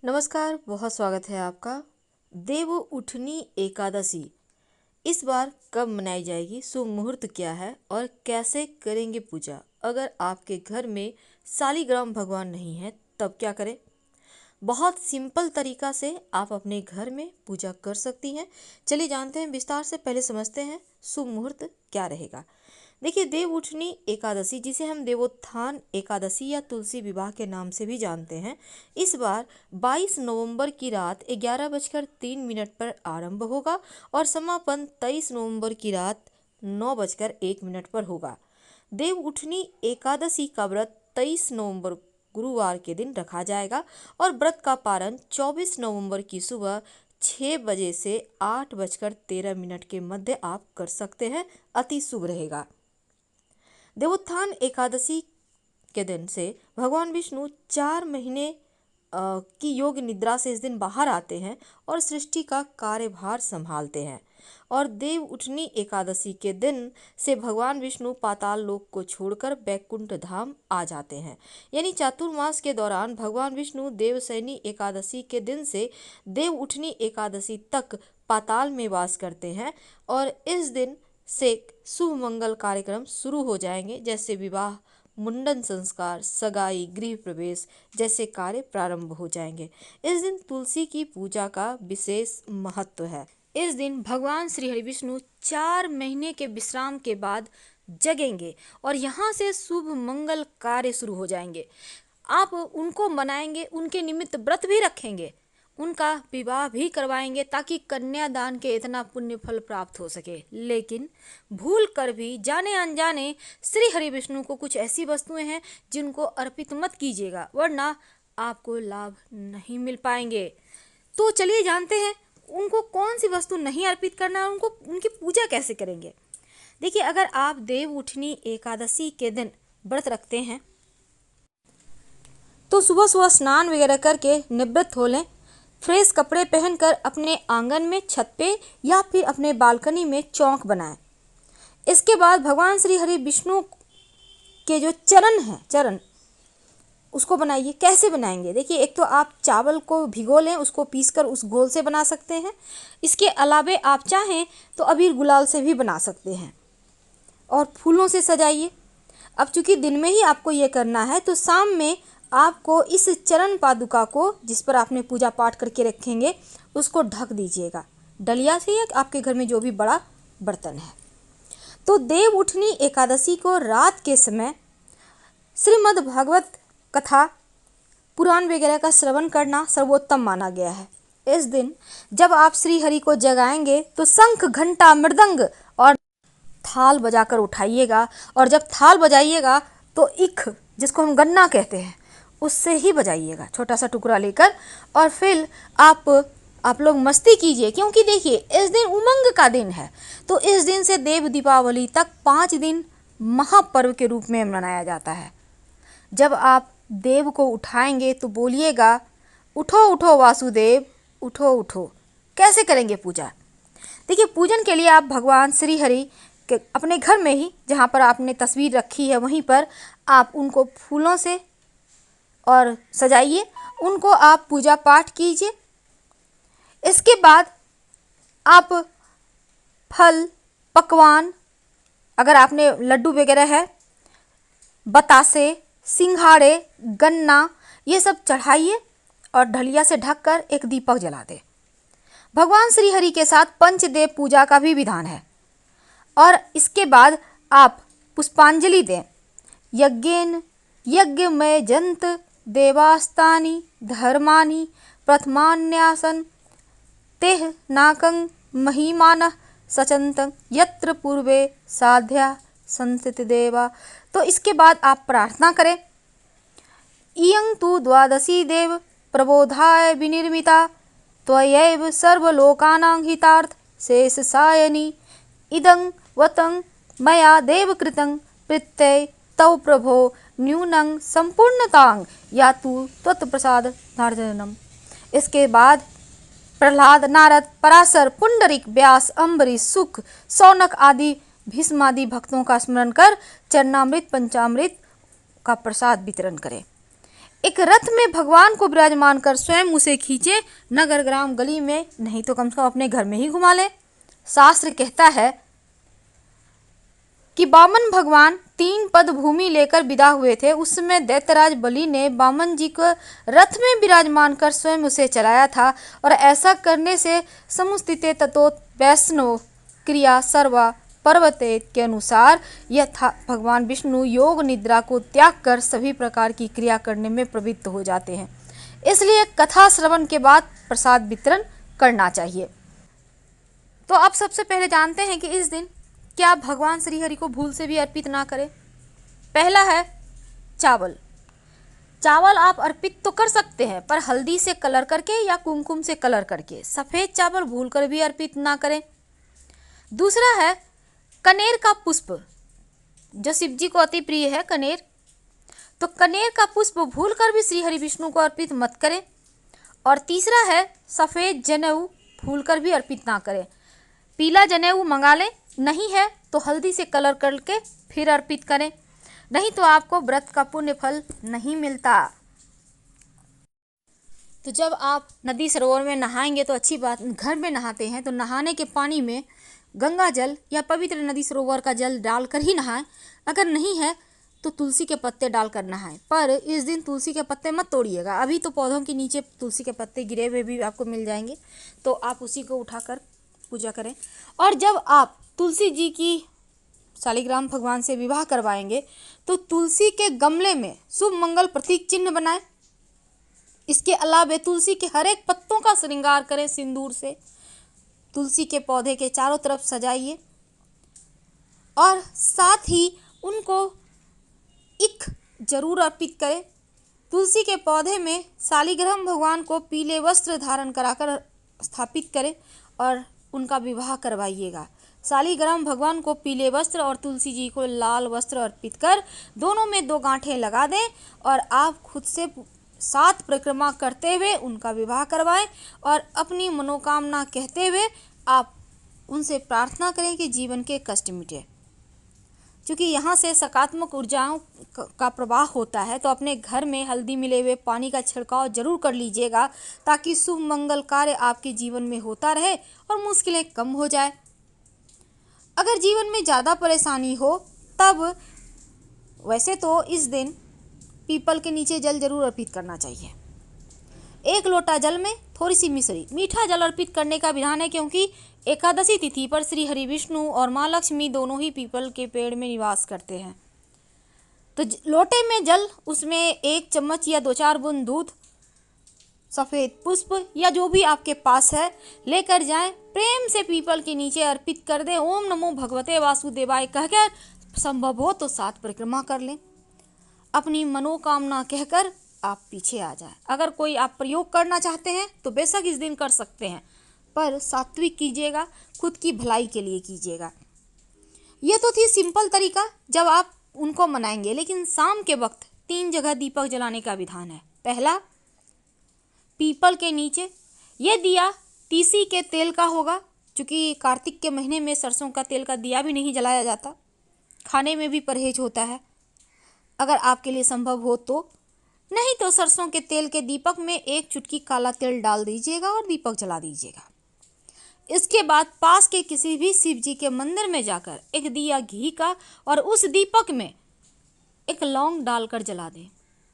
नमस्कार, बहुत स्वागत है आपका। देव उठनी एकादशी इस बार कब मनाई जाएगी, शुभ मुहूर्त क्या है और कैसे करेंगे पूजा। अगर आपके घर में शालिग्राम भगवान नहीं है तब क्या करें। बहुत सिंपल तरीका से आप अपने घर में पूजा कर सकती हैं। चलिए जानते हैं विस्तार से। पहले समझते हैं शुभ मुहूर्त क्या रहेगा। देखिए, देव उठनी एकादशी, जिसे हम देवोत्थान एकादशी या तुलसी विवाह के नाम से भी जानते हैं, इस बार 22 नवंबर की रात 11:03 पर आरंभ होगा और समापन 23 नवंबर की रात 9:01 पर होगा। देव उठनी एकादशी का व्रत 23 नवंबर गुरुवार के दिन रखा जाएगा और व्रत का पारण 24 नवंबर की सुबह 6 बजे से 8:13 के मध्य आप कर सकते हैं। अति शुभ रहेगा। देवोत्थान एकादशी के दिन से भगवान विष्णु 4 महीने की योग निद्रा से इस दिन बाहर आते हैं और सृष्टि का कार्यभार संभालते हैं। और देव उठनी एकादशी के दिन से भगवान विष्णु पाताल लोक को छोड़कर बैकुंठ धाम आ जाते हैं। यानी चातुर्मास के दौरान भगवान विष्णु देवशयनी एकादशी के दिन से देव उठनी एकादशी तक पाताल में वास करते हैं और इस दिन से शुभ मंगल कार्यक्रम शुरू हो जाएंगे, जैसे विवाह, मुंडन संस्कार, सगाई, गृह प्रवेश जैसे कार्य प्रारंभ हो जाएंगे। इस दिन तुलसी की पूजा का विशेष महत्व है। इस दिन भगवान श्री हरि विष्णु 4 महीने के विश्राम के बाद जगेंगे और यहाँ से शुभ मंगल कार्य शुरू हो जाएंगे। आप उनको मनाएंगे, उनके निमित्त व्रत भी रखेंगे, उनका विवाह भी करवाएंगे ताकि कन्यादान के इतना पुण्य फल प्राप्त हो सके। लेकिन भूल कर भी जाने अनजाने श्री हरि विष्णु को कुछ ऐसी वस्तुएं हैं जिनको अर्पित मत कीजिएगा, वरना आपको लाभ नहीं मिल पाएंगे। तो चलिए जानते हैं उनको कौन सी वस्तु नहीं अर्पित करना है, उनको उनकी पूजा कैसे करेंगे। देखिए, अगर आप देव उठनी एकादशी के दिन व्रत रखते हैं तो सुबह सुबह स्नान वगैरह करके निवृत्त हो लें। फ्रेश कपड़े पहनकर अपने आंगन में, छत पे या फिर अपने बालकनी में चौक बनाएं। इसके बाद भगवान श्री हरि विष्णु के जो चरण उसको बनाइए। कैसे बनाएंगे, देखिए, एक तो आप चावल को भिगो लें, उसको पीसकर उस घोल से बना सकते हैं। इसके अलावे आप चाहें तो अबीर गुलाल से भी बना सकते हैं और फूलों से सजाइए। अब चूंकि दिन में ही आपको ये करना है तो शाम में आपको इस चरण पादुका को, जिस पर आपने पूजा पाठ करके रखेंगे, उसको ढक दीजिएगा डलिया से या आपके घर में जो भी बड़ा बर्तन है। तो देव उठनी एकादशी को रात के समय श्रीमद् भागवत कथा, पुराण वगैरह का श्रवण करना सर्वोत्तम माना गया है। इस दिन जब आप श्री हरि को जगाएंगे तो शंख, घंटा, मृदंग और थाल बजाकर उठाइएगा और जब थाल बजाइएगा तो इख, जिसको हम गन्ना कहते हैं, उससे ही बजाइएगा, छोटा सा टुकड़ा लेकर। और फिर आप लोग मस्ती कीजिए, क्योंकि देखिए इस दिन उमंग का दिन है। तो इस दिन से देव दीपावली तक 5 दिन महापर्व के रूप में मनाया जाता है। जब आप देव को उठाएंगे तो बोलिएगा, उठो उठो वासुदेव, उठो उठो। कैसे करेंगे पूजा, देखिए, पूजन के लिए आप भगवान श्री हरि के अपने घर में ही, जहाँ पर आपने तस्वीर रखी है, वहीं पर आप उनको फूलों से और सजाइए, उनको आप पूजा पाठ कीजिए। इसके बाद आप फल, पकवान, अगर आपने लड्डू वगैरह है, बतासे, सिंघाड़े, गन्ना, ये सब चढ़ाइए और ढलिया से ढककर एक दीपक जला दे। भगवान श्री हरि के साथ पंचदेव पूजा का भी विधान है। और इसके बाद आप पुष्पांजलि दें। यज्ञेन यज्ञमय जंत देवास्तानि धर्मानि प्रथमान्यासन तेह नाकं महिमानः सचंतं यत्र पूर्वे साध्या संस्थित देवा। तो इसके बाद आप प्रार्थना करें। इयं तु द्वादशी देव प्रबोधाय विनिर्मिता त्वयैव सर्वलोकानां हितार्थ शेष सायनी इदं वतं मया देव कृतं प्रत्यय तव प्रभो न्यूनं संपूर्णतां यातु त्वत्प्रसाद नार्जनम। इसके बाद प्रहलाद, नारद, पराशर, पुंडरीक, व्यास, अम्बरीश, सुक, शौनक आदि भीष्मादि भक्तों का स्मरण कर चरणामृत, पंचामृत का प्रसाद वितरण करें। एक रथ में भगवान को विराजमान कर स्वयं उसे खींचे, नगर ग्राम गली में, नहीं तो कम से कम अपने घर में ही घुमा ले। शास्त्र कहता है कि वामन भगवान 3 पद भूमि लेकर विदा हुए थे। उस समय दैत्यराज बलि ने वामन जी को रथ में विराजमान कर स्वयं उसे चलाया था, और ऐसा करने से समुस्थिते ततो वैष्णव क्रिया सर्वा पर्वते के अनुसार यह था, भगवान विष्णु योग निद्रा को त्याग कर सभी प्रकार की क्रिया करने में प्रवृत्त हो जाते हैं। इसलिए कथा श्रवण के बाद प्रसाद वितरण करना चाहिए। तो आप सबसे पहले जानते हैं कि इस दिन क्या भगवान श्री हरि को भूल से भी अर्पित ना करें। पहला है चावल। चावल आप अर्पित तो कर सकते हैं, पर हल्दी से कलर करके या कुमकुम से कलर करके। सफ़ेद चावल भूल कर भी अर्पित ना करें। दूसरा है कनेर का पुष्प, जो शिव जी को अति प्रिय है कनेर, तो कनेर का पुष्प भूल कर भी श्री हरि विष्णु को अर्पित मत करें। और तीसरा है सफ़ेद जनेऊ, भूल कर भी अर्पित ना करें। पीला जनेऊ मंगा लें, नहीं है तो हल्दी से कलर करके फिर अर्पित करें, नहीं तो आपको व्रत का पुण्य फल नहीं मिलता। तो जब आप नदी सरोवर में नहाएंगे तो अच्छी बात, घर में नहाते हैं तो नहाने के पानी में गंगा जल या पवित्र नदी सरोवर का जल डालकर ही नहाएं। अगर नहीं है तो तुलसी के पत्ते डालकर नहाएं, पर इस दिन तुलसी के पत्ते मत तोड़िएगा। अभी तो पौधों के नीचे तुलसी के पत्ते गिरे हुए भी आपको मिल जाएंगे, तो आप उसी को उठाकर पूजा करें। और जब आप तुलसी जी की शालिग्राम भगवान से विवाह करवाएंगे तो तुलसी के गमले में शुभ मंगल प्रतीक चिन्ह बनाएं। इसके अलावा तुलसी के हर एक पत्तों का श्रृंगार करें सिंदूर से। तुलसी के पौधे के चारों तरफ सजाइए और साथ ही उनको इक जरूर अर्पित करें। तुलसी के पौधे में शालिग्राम भगवान को पीले वस्त्र धारण कराकर स्थापित करें और उनका विवाह करवाइएगा। शालिग्राम भगवान को पीले वस्त्र और तुलसी जी को लाल वस्त्र अर्पित कर दोनों में 2 गांठें लगा दें और आप खुद से 7 परिक्रमा करते हुए उनका विवाह करवाएं और अपनी मनोकामना कहते हुए आप उनसे प्रार्थना करें कि जीवन के कष्ट मिटे। क्योंकि यहाँ से सकारात्मक ऊर्जाओं का प्रवाह होता है, तो अपने घर में हल्दी मिले हुए पानी का छिड़काव जरूर कर लीजिएगा, ताकि शुभ मंगल कार्य आपके जीवन में होता रहे और मुश्किलें कम हो जाए। अगर जीवन में ज़्यादा परेशानी हो तब वैसे तो इस दिन पीपल के नीचे जल जरूर अर्पित करना चाहिए। 1 लोटा जल में थोड़ी सी मिश्री, मीठा जल अर्पित करने का विधान है, क्योंकि एकादशी तिथि पर श्री हरि विष्णु और माँ लक्ष्मी दोनों ही पीपल के पेड़ में निवास करते हैं। तो लोटे में जल, उसमें 1 चम्मच या 2-4 बूंद दूध, सफ़ेद पुष्प या जो भी आपके पास है लेकर जाएं। प्रेम से पीपल के नीचे अर्पित कर दें। ओम नमो भगवते वासुदेवाय कहकर संभव हो तो 7 परिक्रमा कर लें। अपनी मनोकामना कहकर आप पीछे आ जाएं। अगर कोई आप प्रयोग करना चाहते हैं तो बेशक इस दिन कर सकते हैं, पर सात्विक कीजिएगा, खुद की भलाई के लिए कीजिएगा। यह तो थी सिंपल तरीका जब आप उनको मनाएंगे, लेकिन शाम के वक्त 3 जगह दीपक जलाने का विधान है। पहला, पीपल के नीचे। यह दिया तीसी के तेल का होगा, क्योंकि कार्तिक के महीने में सरसों का तेल का दिया भी नहीं जलाया जाता, खाने में भी परहेज होता है। अगर आपके लिए संभव हो तो, नहीं तो सरसों के तेल के दीपक में 1 चुटकी काला तेल डाल दीजिएगा और दीपक जला दीजिएगा। इसके बाद पास के किसी भी शिव जी के मंदिर में जाकर 1 दिया घी का और उस दीपक में 1 लौंग डालकर जला दें,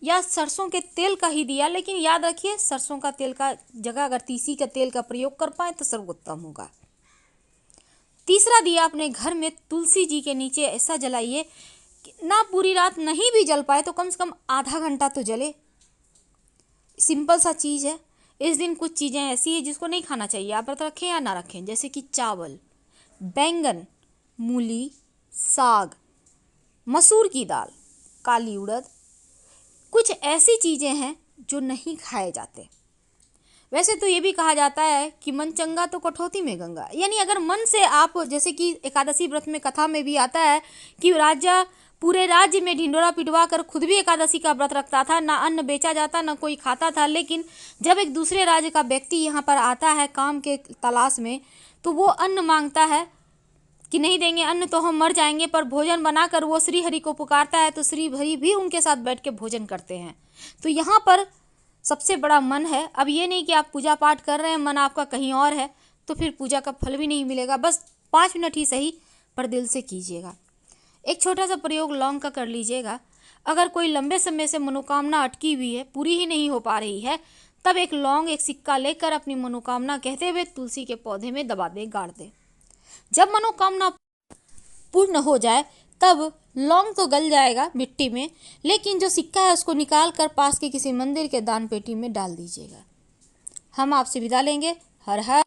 या सरसों के तेल का ही दिया, लेकिन याद रखिए सरसों का तेल का जगह अगर तीसी का तेल का प्रयोग कर पाए तो सर्वोत्तम होगा। तीसरा दिया अपने घर में तुलसी जी के नीचे ऐसा जलाइए कि ना पूरी रात नहीं भी जल पाए तो कम से कम आधा घंटा तो जले। सिंपल सा चीज़ है। इस दिन कुछ चीज़ें ऐसी है जिसको नहीं खाना चाहिए, आप व्रत रखें या ना रखें, जैसे कि चावल, बैंगन, मूली, साग, मसूर की दाल, काली उड़द, कुछ ऐसी चीज़ें हैं जो नहीं खाए जाते। वैसे तो ये भी कहा जाता है कि मन चंगा तो कठौती में गंगा, यानी अगर मन से आप, जैसे कि एकादशी व्रत में कथा में भी आता है कि राजा पूरे राज्य में ढिंडोरा पिटवा कर खुद भी एकादशी का व्रत रखता था, ना अन्न बेचा जाता ना कोई खाता था, लेकिन जब एक दूसरे राज्य का व्यक्ति यहाँ पर आता है काम के तलाश में, तो वो अन्न मांगता है कि नहीं देंगे अन्न तो हम मर जाएंगे, पर भोजन बनाकर वो श्री हरि को पुकारता है तो श्री हरि भी उनके साथ बैठ के भोजन करते हैं। तो यहाँ पर सबसे बड़ा मन है। अब ये नहीं कि आप पूजा पाठ कर रहे हैं, मन आपका कहीं और है, तो फिर पूजा का फल भी नहीं मिलेगा। बस 5 मिनट ही सही, पर दिल से कीजिएगा। एक छोटा सा प्रयोग लौंग का कर लीजिएगा। अगर कोई लंबे समय से मनोकामना अटकी हुई है, पूरी ही नहीं हो पा रही है, तब एक लौंग, एक सिक्का लेकर अपनी मनोकामना कहते हुए तुलसी के पौधे में दबा दें, गाड़ दें। जब मनोकामना पूर्ण हो जाए तब लौंग तो गल जाएगा मिट्टी में, लेकिन जो सिक्का है उसको निकाल कर पास के किसी मंदिर के दान पेटी में डाल दीजिएगा। हम आपसे विदा लेंगे। हर हर